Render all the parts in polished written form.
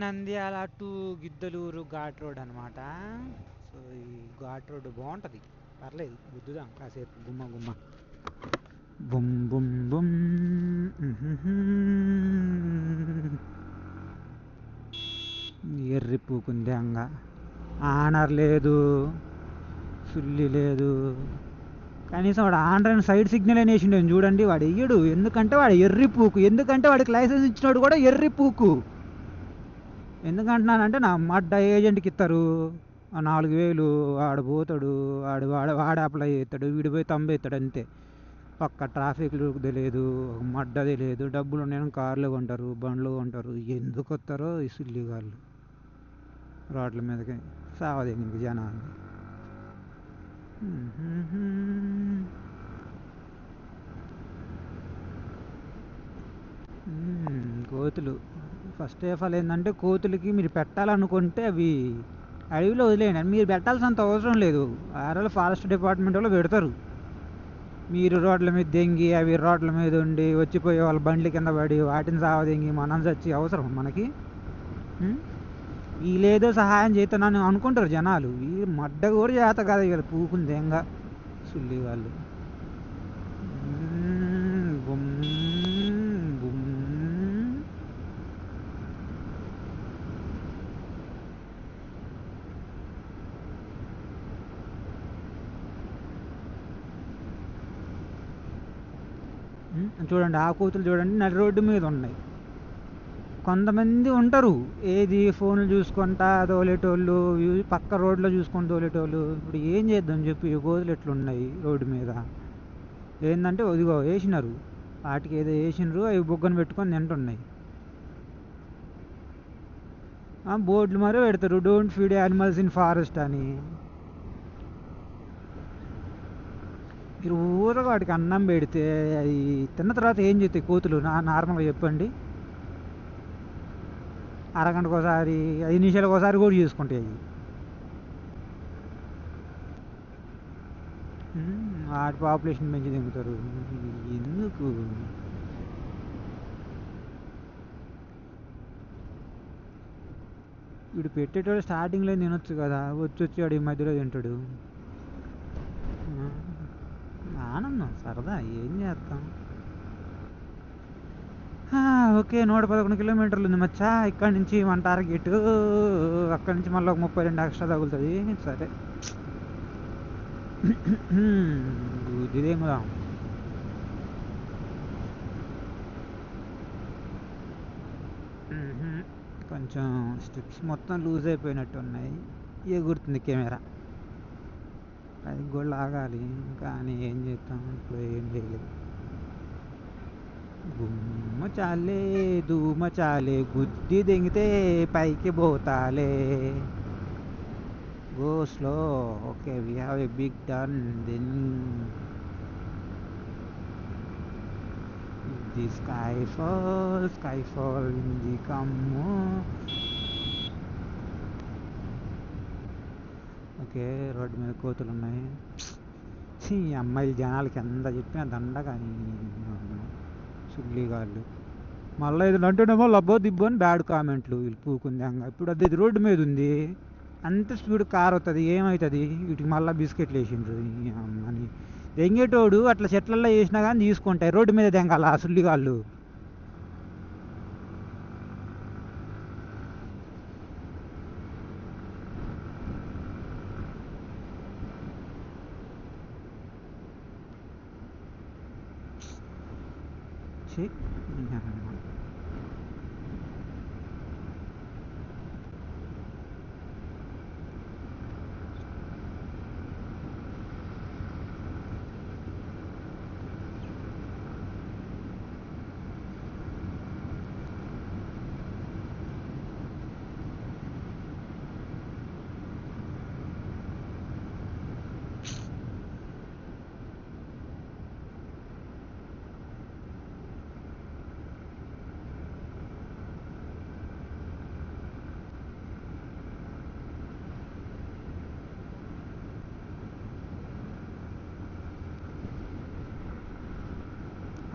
Nandyal to Giddalur ghat road అనమాట. So ఈ ghat road బాగుంటుంది, పర్లేదు, గుద్దుదాం కాసేపు గుమ్మ గుమ్మ. Boom boom boom. ఎర్రి పూకుంది అంగ, ఆనర్ లేదు, సుల్లి లేదు. కనీసం వాడు ఆండ్రాయిడ్ సైడ్ సిగ్నల్ అని వేసిండు చూడండి. వాడు వెయ్యడు, ఎందుకంటే వాడు ఎర్రి పూకు. ఎందుకంటే వాడికి లైసెన్స్ ఇచ్చినాడు కూడా ఎర్రి పూకు. ఎందుకంటున్నానంటే నా మడ్డ ఏజెంట్కి ఇస్తారు 4000, వాడు పోతాడు, వాడు అప్లై చేస్తాడు, వీడు పోయి తంబెత్తాడు అంతే. పక్క ట్రాఫిక్ తెలియదు, మడ్డ తెలియదు. డబ్బులు ఉన్నాయని కార్లు కొంటారు, బండ్లు కొంటారు. ఎందుకు వస్తారో ఈ సుల్లి వాళ్ళు రోడ్ల మీదకి సావదేనికి జనాలు. కోతులు ఫస్ట్ ఆఫ్ ఆల్ ఏంటంటే, కోతులకి మీరు పెట్టాలనుకుంటే అవి అడవిలో వదిలేయండి. మీరు పెట్టాల్సినంత అవసరం లేదు, ఆర్ఎల్ ఫారెస్ట్ డిపార్ట్మెంట్ వాళ్ళు పెడతారు. మీరు రోడ్ల మీద దెంగి అవి రోడ్ల మీద ఉండి వచ్చిపోయే వాళ్ళ బండ్ల కింద పడి వాటిని సావదెంగి మనం చచ్చి అవసరం మనకి? వీళ్ళేదో సహాయం చేస్తున్నాను అనుకుంటారు జనాలు. ఈ మడ్డ కూడా చేత కదా వీళ్ళు పూకుంది ఏంగా సుల్లి వాళ్ళు. Boom boom. చూడండి ఆ కోతులు చూడండి, నడి రోడ్డు మీద ఉన్నాయి. కొంతమంది ఉంటారు ఏది ఫోన్లు చూసుకుంటా తోలేటోళ్ళు, పక్క రోడ్లో చూసుకొని తోలేటోళ్ళు. ఇప్పుడు ఏం చేద్దాం చెప్పి, ఈ కోతులు ఎట్లున్నాయి రోడ్డు మీద. ఏంటంటే ఇదిగో వేసినారు, వాటికి ఏదో వేసినారు, అవి బొగ్గను పెట్టుకొని తింటున్నాయి. బోర్డులు మరీ పెడతారు, don't feed animals in forest అని. మీరు ఊరగా వాటికి అన్నం పెడితే అవి తిన్న తర్వాత ఏం చేస్తాయి కోతులు నార్మల్గా చెప్పండి? అరగంటకు ఒకసారి, 5 నిమిషాలకు ఒకసారి కూడా చేసుకుంటాయి అవి. వాటి పాపులేషన్ పెంచి దింగుతారు ఎందుకు? వీడు పెట్టేటోడు స్టార్టింగ్లో తినొచ్చు కదా, వచ్చి వాడు ఈ మధ్యలో తింటాడు. ఆనందం, సరదా, ఏం చేస్తాం. ఓకే, 111 కిలోమీటర్లు ఉంది మచ్చా ఇక్కడ నుంచి మన టార్గెట్. అక్కడి నుంచి మళ్ళీ ఒక 32 ఎక్స్ట్రా తగులుతుంది. సరే ఇదేముదా. కొంచెం స్టెప్స్ మొత్తం లూజ్ అయిపోయినట్టు ఉన్నాయి, ఎగురుతుంది కెమెరా. అది కూడా ఆగాలి, కానీ ఏం చేస్తాం, ఇప్పుడు ఏం చేయలేదు. గుమ్మ చాలే ధూమ చాలే, గుద్ది దింగితే పైకి పోతాలే. Go slow. Okay, we have a big turn. Then the sky fall in the కమ్ము. ఓకే, రోడ్డు మీద కోతులు ఉన్నాయి. ఈ అమ్మాయిలు జనాలకి ఎంత చెప్పినా దండ, కానీ సుల్లిగాళ్ళు మళ్ళీ ఇది అంటేనేమో లబ్బో దిబ్బో అని బ్యాడ్ కామెంట్లు. వీళ్ళు పూకుంది అంగ. ఇప్పుడు అది రోడ్డు మీద ఉంది, అంత స్పీడ్ కార్ అవుతుంది, ఏమవుతుంది? వీటికి మళ్ళీ బిస్కెట్లు వేసిండ్రు అని. దెంగేటోడు అట్లా చెట్లల్లో వేసినా కానీ తీసుకుంటాయి, రోడ్డు మీద దెంగాల ఆ సుల్లిగాళ్ళు.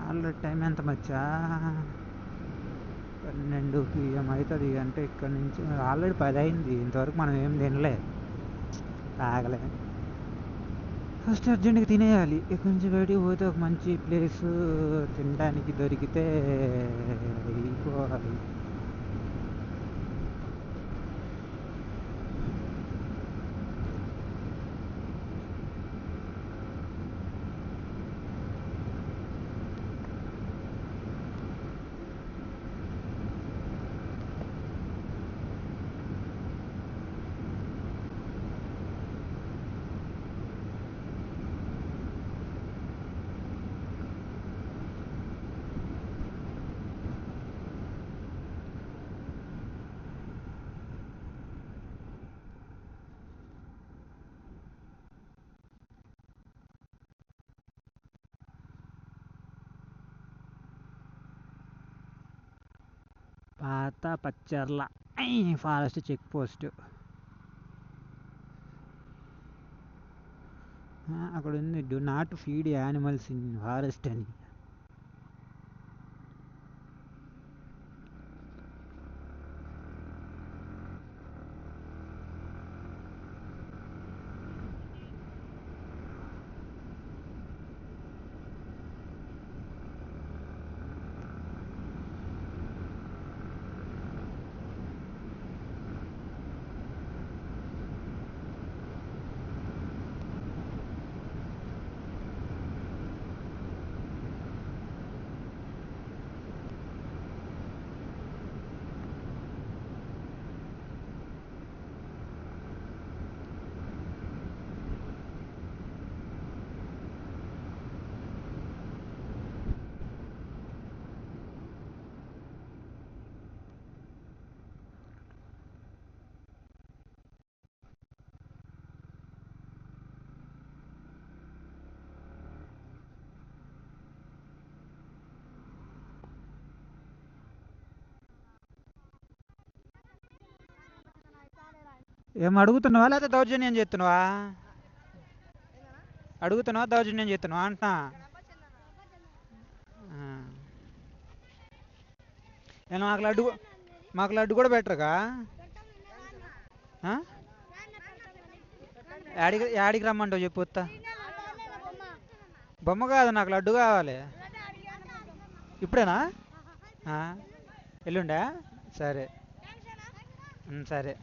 ఆల్రెడీ టైం ఎంత మచ్చా? 12 PM అవుతుంది అంటే ఇక్కడ నుంచి ఆల్రెడీ 10 అయింది, ఇంతవరకు మనం ఏం తినలే, తాగలే. ఫస్ట్ అర్జెంట్గా తినేయాలి, ఇక్కడి నుంచి బయటికి పోతే ఒక మంచి ప్లేస్ తినడానికి దొరికితే అయిపోవాలి. పాత పచ్చర్ల ఫారెస్ట్ చెక్ పోస్ట్ అక్కడ ఉంది, do not feed animals in forest అని. ఏం అడుగుతున్నావా లేదా దౌర్జన్యం చేస్తున్నావా? అడుగుతున్నావా దౌర్జన్యం చేస్తున్నావా అంటున్నా. ఆ. నేను మాకు లడ్డు కూడా బెటర్గా. యాడికి రమ్మంటావు చెప్పు వస్తా. బొమ్మ కాదు, నాకు లడ్డు కావాలి. ఇప్పుడేనా? ఎల్లుండా? సరే. సరే.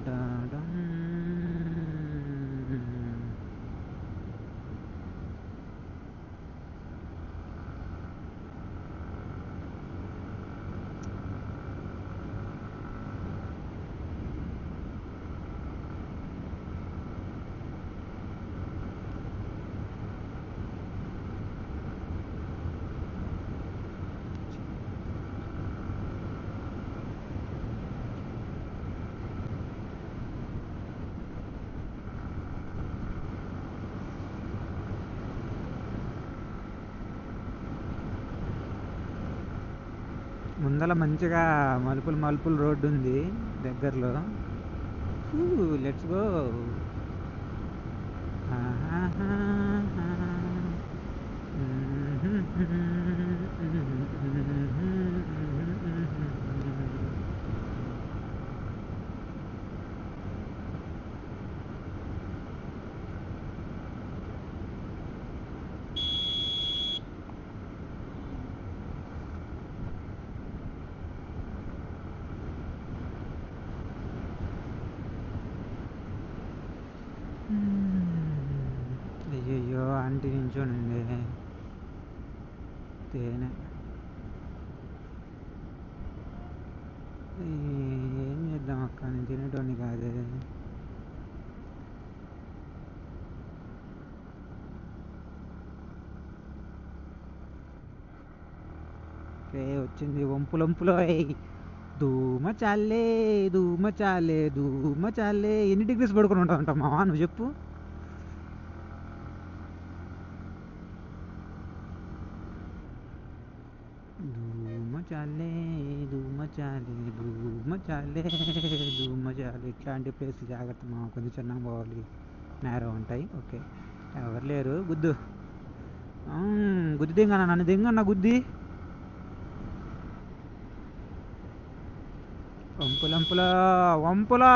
టాటం. ముందల మంచిగా మలుపులు మలుపులు రోడ్డు ఉంది దగ్గరలో. Let's go. అయ్యయ్యో ఆంటీ నించోనండి తేనె. ఏం చేద్దాం అక్క, నేను తినేటోని కాదే. వచ్చింది వంపులంపులో. ధూమ చాలే ధూమ చాలే ధూమ చాలే. ఎన్ని డిగ్రీస్ పడుకుని ఉంటావు అంట మావా, నువ్వు చెప్పు. ధూమ చాలే ధూమ చాలే ధూమ చాలే ధూమ చాలే. ఇట్లాంటి ప్లేస్ జాగ్రత్త మావా, కొంచెం చిన్నగా పోవాలి, నేరో ఉంటాయి. ఓకే, ఎవరు లేరు. గుద్దు గుద్ది దింగన్నా, నన్ను దింగన్నా గుద్ది. వంపులంపులా వంపులా.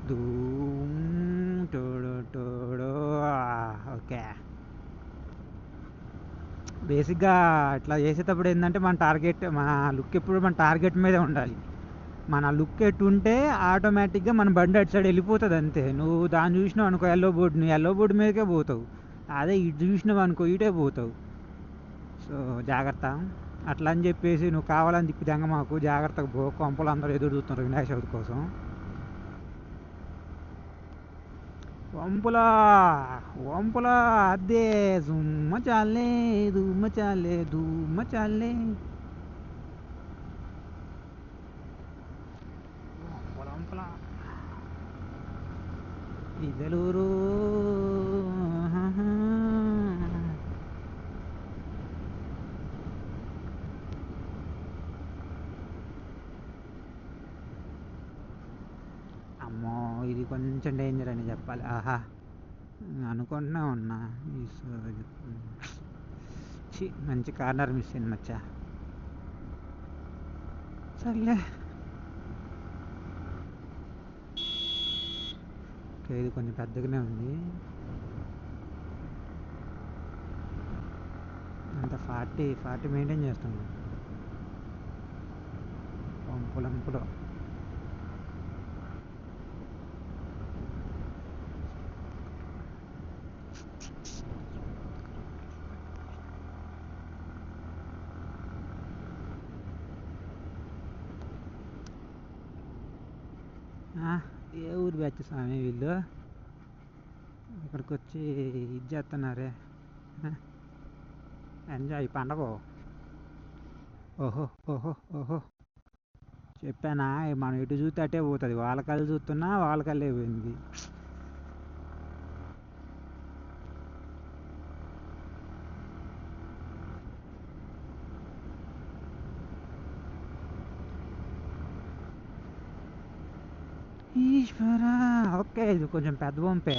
ధూమ్ టోడో టోడో. ఓకే, బేసిక్గా ఇట్లా చేసేటప్పుడు ఏంటంటే మన టార్గెట్, మన లుక్ ఎప్పుడు మన టార్గెట్ మీదే ఉండాలి. మన లుక్ ఎటు ఉంటే ఆటోమేటిక్గా మన బండి అటు సైడ్ వెళ్ళిపోతుంది అంతే. నువ్వు దాన్ని చూసినావు అనుకో ఎల్లో బోర్డు, నువ్వు ఎల్లో బోర్డు మీదకే పోతావు. అదే ఇటు చూసినావు అనుకో ఇటే పోతావు. సో జాగ్రత్త. అట్లా అని చెప్పేసి నువ్వు కావాలని తిప్పి దెంగ మాకు, జాగ్రత్తగా పో. కొంపలు అందరూ ఎదురు చూస్తున్నారు వినాయక చవితి కోసం. వంపులా వంపులా. అదే దుమ్మ చాలే దుమ్మ చాలే దుమ్మ చాలే. వంపులా ఇదలూరు. అమ్మో, ఇది కొంచెం డేంజర్ అని చెప్పాలి. ఆహా, అనుకుంటున్నా ఉన్నా. మంచి కార్నర్ మిస్ అయింది మచ్చా. సర్లే. ఓకే, ఇది కొంచెం పెద్దగానే ఉంది. అంత 40 మెయింటైన్ చేస్తున్నాం. వంపులంపులో ఏ ఊరు బ్యాచ్ స్వామి వీళ్ళు, ఇక్కడికి వచ్చి ఇది చేస్తున్నారే. ఎంజాయ్ పండగ. ఓహో ఓహో ఓహో, చెప్పానా మనం ఎటు చూస్తే అటే పోతుంది. వాళ్ళ కళ్ళు చూస్తున్నా వాళ్ళ కళ్ళే పోయింది. ఈశ్వరా. ఓకే, ఇది కొంచెం పెద్ద పంపే.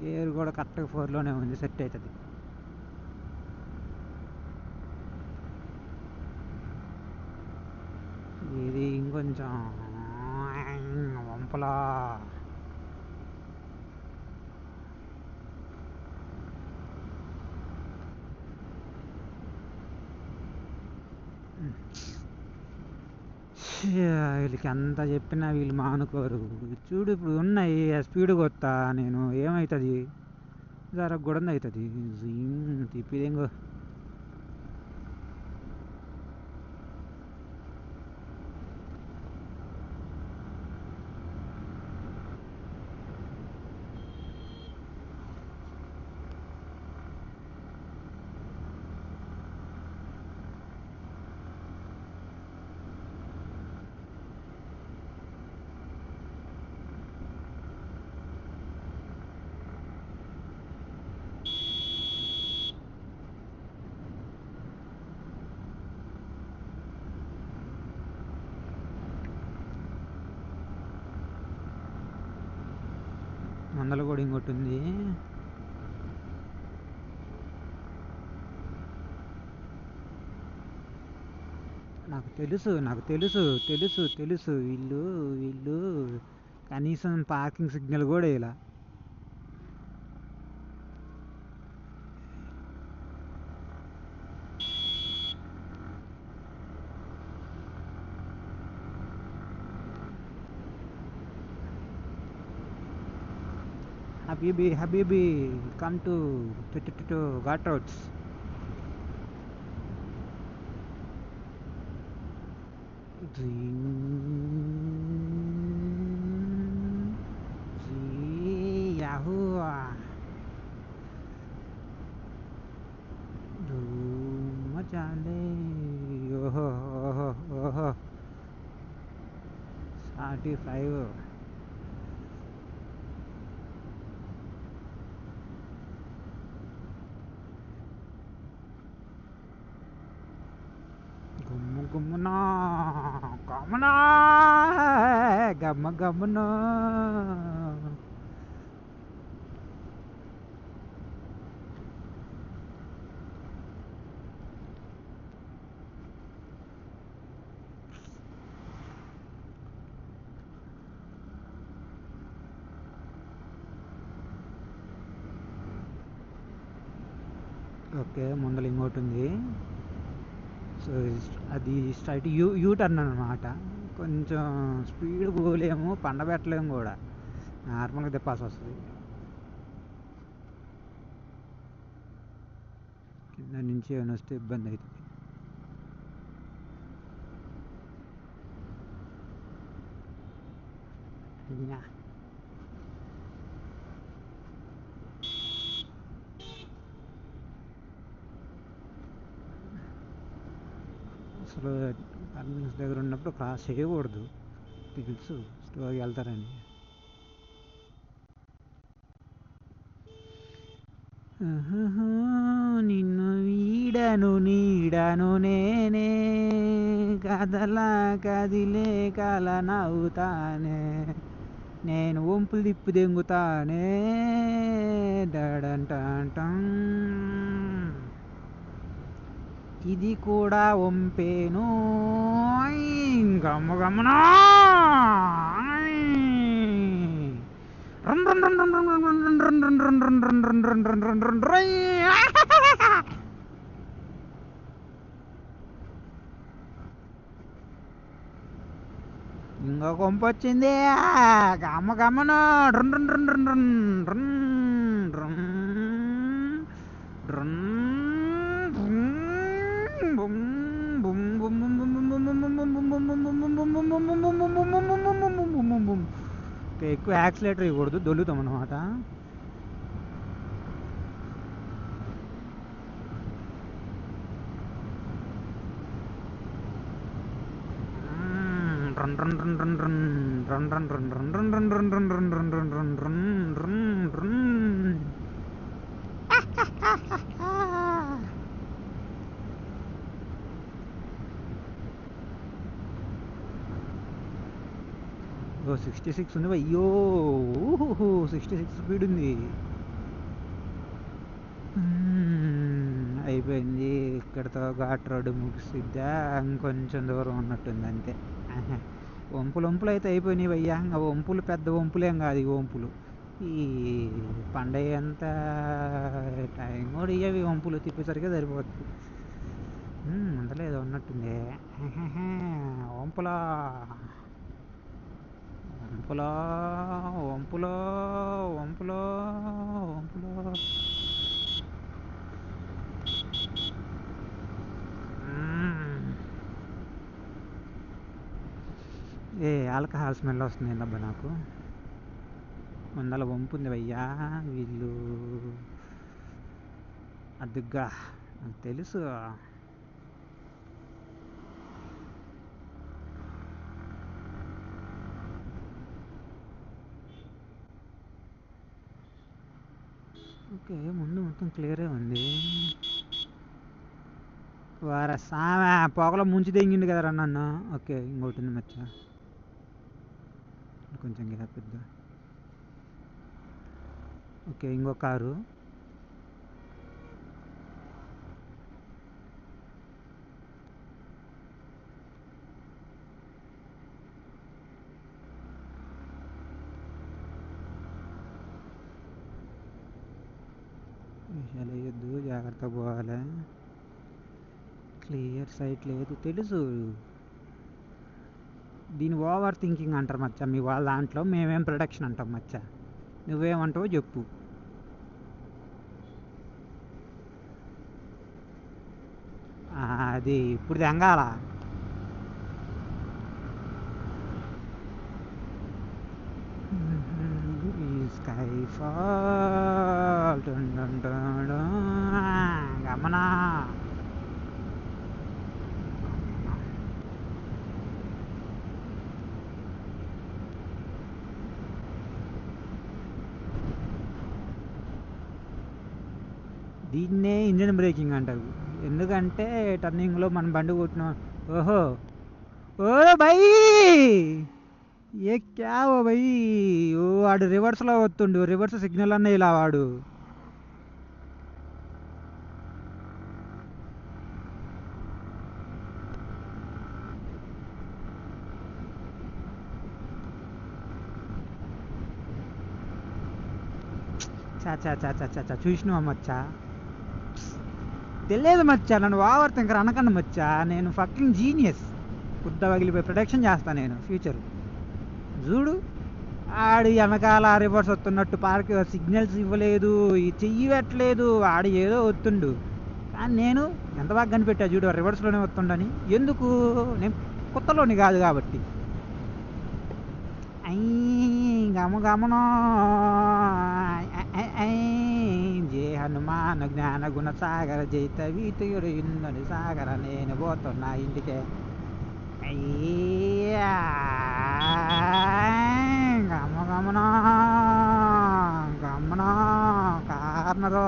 గేర్ కూడా కరెక్ట్గా 4లోనే ఉంది, సెట్ అవుతుంది. ఇది ఇంకొంచెం వంపలా. వీళ్ళకి ఎంత చెప్పినా వీళ్ళు మానుకోరు. చూడు ఇప్పుడు ఉన్నాయి స్పీడ్గా వస్తా నేను ఏమవుతుంది జర కూడా అవుతుంది తిప్పిదేంగో. మందల కూడా ఇంకోటి ఉంది. నాకు తెలుసు తెలుసు తెలుసు వీళ్ళు వీళ్ళు కనీసం పార్కింగ్ సిగ్నల్ కూడా ఇలా. హబీబీ కమ్ టు ఘాట్ రోడ్స్. యాహూవా మచాలే. ఓహో ఓహో ఓహో 45. గుమ్మునా గమనా గమ్మునా. ఓకే ముందర ఇంకోటి ఉంది. సో అది స్ట్రైట్ యూటర్న్ అనమాట. కొంచెం స్పీడ్ పోలేము పండబెట్టలేము కూడా, నార్మల్గా తిప్పాల్సి వస్తుంది. కింద నుంచి ఏమైనా వస్తే ఇబ్బంది అవుతుంది. అసలు టర్నింగ్స్ దగ్గర ఉన్నప్పుడు క్రాస్ చేయకూడదు, తెలుసు స్లోగా వెళ్తారని. నిన్ను వీడను నీడను నేనే కదలా కదిలే కల నవ్వుతానే, నేను వంపులు తిప్పి దెంగుతానే డడంటం. ఇది కూడా వంపేను గమ్మ గమ్మనా. ఇంకో కొంప వచ్చింది గమ్మ గమ్మను. ఎక్కువ యాక్సిలేటర్ ఇవ్వకూడదు, దొల్లుతాం అన్నమాట. ఓ 66 ఉంది. అయ్యో 66 స్పీడ్ ఉంది. అయిపోయింది ఇక్కడతో ఘాట్ రోడ్డు ముగిసిద్దా, ఇంకొంచెం దూరం ఉన్నట్టుంది అంతే. వంపులు అయితే అయిపోయినాయి అయ్యా. ఆ వంపులు పెద్ద వంపులేం కాదు, ఈ వంపులు ఈ పండగ అంతా టైం కూడా ఇవి వంపులు తిప్పేసరికి సరిపోతుంది. అందులో ఏదో ఉన్నట్టుంది. వంపులా వంపులా వంపులో వంపులో వంపులో ఏ ఆల్కహాల్ స్మెల్ వస్తుంది ఏందబ్బా నాకు. ముందల వంపు ఉంది భయ్యా. వీళ్ళు అదిగ్గా నాకు తెలుసు. ఓకే, ముందు మొత్తం క్లియరే ఉంది. వార సామె పొగలో ముంచి తెంగిండు కదరా నన్ను. ఓకే, ఇంకోటి ఉంది మచ్చ, కొంచెం గ్యాప్ ఇద్దా. ఓకే, ఇంకో కారు. విషయాలు వేయొద్దు, జాగ్రత్త పోవాలి. క్లియర్ సైట్ లేదు తెలుసు. దీని ఓవర్ థింకింగ్ అంటారు మచ్చ మీ వాళ్ళ దాంట్లో. మేమేం ప్రొడక్షన్ అంటాం మచ్చ. నువ్వేమంటావో చెప్పు. అది ఇప్పుడు తెంగాల. Sky fall గమనా. దీన్నే ఇంజన్ బ్రేకింగ్ అంటారు. ఎందుకంటే టర్నింగ్లో మన బండి కొట్టిన. ఓహో ఓ భయ్, ఏ క్యా ఓ భయ్. ఓ వాడు రివర్స్లో వస్తుండు. రివర్స్ సిగ్నల్ అన్న ఇలా వాడు. చా చా చా చా చా చా చూసినావా మచ్చా? తెలియదు మచ్చా, నన్ను ఓవర్ థింకర్ అనకండి మచ్చా. నేను ఫకింగ్ జీనియస్. కుద్ద పగిలిపోయి ప్రొడక్షన్ చేస్తా నేను ఫ్యూచర్. చూడు, ఆడు వెనకాల రివర్స్ వస్తున్నట్టు పార్క్ సిగ్నల్స్ ఇవ్వలేదు, చెయ్యి పెట్టలేదు, ఆడు ఏదో వస్తుండు. కానీ నేను ఎంత బాగా కనిపెట్టా చూడు, రివర్స్లోనే వస్తుండని. ఎందుకు? నేను కొత్తలోని కాదు కాబట్టి. గమగమనో జయ హనుమాన్ జ్ఞాన గుణ సాగర జైత వీతుయుడు ఇందని సాగర. నేను పోతున్నా ఇంటికే. అయ్యా గమగమనో గమనో కార్నరో.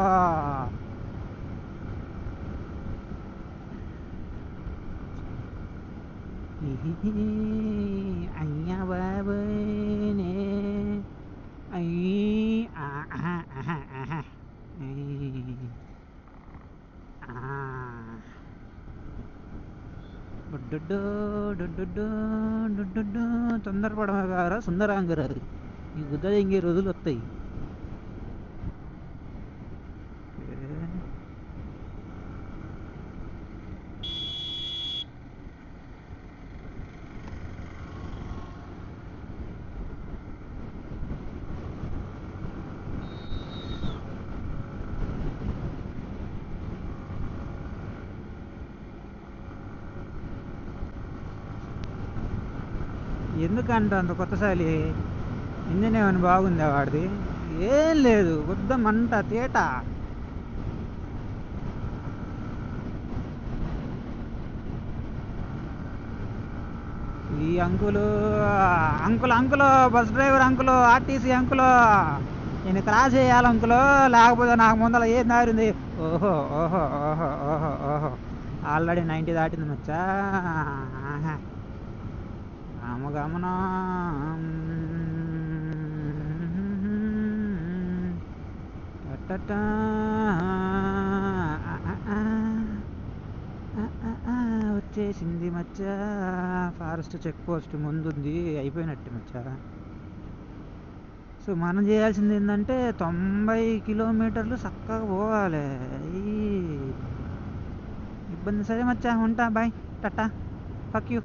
అయ్యా బాబోనే తొందరపడగారా సుందరాంగరారు. ఈ గుద్ద ఇంకే రోజులు వస్తాయి. ఎందుకంట అంత కొత్తసారి ఇంజన్ ఏమైనా బాగుందా వాడిది? ఏం లేదు, వద్ద మంట తేట. ఈ uncle uncle uncle bus driver uncle, RTC uncle, నేను క్రాస్ చేయాలి అంకులు, లేకపోతే నాకు ముందర ఏం దారింది. ఓహో ఓహో ఓహో ఓహో ఓహో ఆల్రెడీ 90 దాటింది మచ్చా. గమనా వచ్చేసింది మచ్చా. ఫారెస్ట్ చెక్ పోస్ట్ ముందుంది, అయిపోయినట్టు మచ్చా. సో మనం చేయాల్సింది ఏంటంటే 90 కిలోమీటర్లు చక్కగా పోవాలి. ఇబ్బంది. సరే మచ్చా, ఉంటా, బాయ్, టాటా, ఫక్ యూ.